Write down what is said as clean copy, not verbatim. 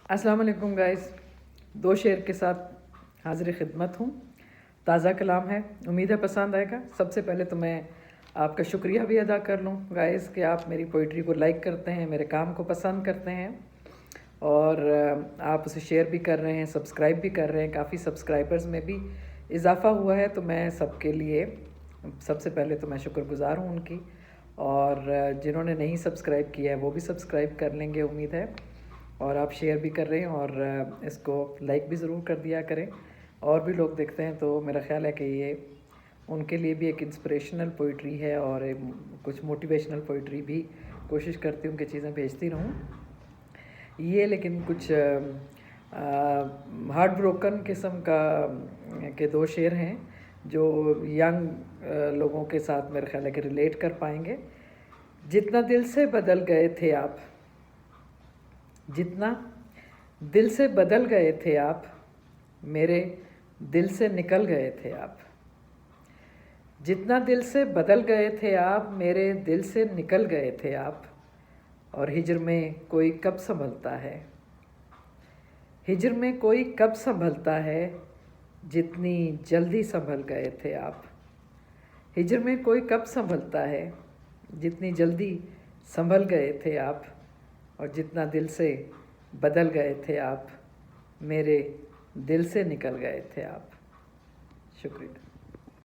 अस्सलाम वालेकुम गाइस, दो शेर के साथ हाजिर खिदमत हूँ। ताज़ा कलाम है, उम्मीद है पसंद आएगा। सबसे पहले तो मैं आपका शुक्रिया भी अदा कर लूँ गाइस कि आप मेरी पोइट्री को लाइक करते हैं, मेरे काम को पसंद करते हैं और आप उसे शेयर भी कर रहे हैं, सब्सक्राइब भी कर रहे हैं। काफ़ी सब्सक्राइबर्स में भी इजाफ़ा हुआ है, तो मैं सबके लिए सबसे पहले तो मैं शुक्रगुज़ार हूँ उनकी। और जिन्होंने नहीं सब्सक्राइब किया है वो भी सब्सक्राइब कर लेंगे उम्मीद है। और आप शेयर भी कर रहे हैं और इसको लाइक भी ज़रूर कर दिया करें। और भी लोग देखते हैं तो मेरा ख़्याल है कि ये उनके लिए भी एक इंस्पिरेशनल पोइट्री है और कुछ मोटिवेशनल पोइट्री भी कोशिश करती हूँ कि चीज़ें भेजती रहूँ। ये लेकिन कुछ हार्ट ब्रोकन किस्म के दो शेर हैं जो यंग लोगों के साथ मेरे ख्याल है कि रिलेट कर पाएंगे। जितना दिल से बदल गए थे आप, जितना दिल से बदल गए थे आप, मेरे दिल से निकल गए थे आप। जितना दिल से बदल गए थे आप, मेरे दिल से निकल गए थे आप। और हिज्र में कोई कब संभलता है, हिज्र में कोई कब संभलता है, जितनी जल्दी संभल गए थे आप। हिज्र में कोई कब संभलता है, जितनी जल्दी संभल गए थे आप। और जितना दिल से बदल गए थे आप, मेरे दिल से निकल गए थे आप। शुक्रिया।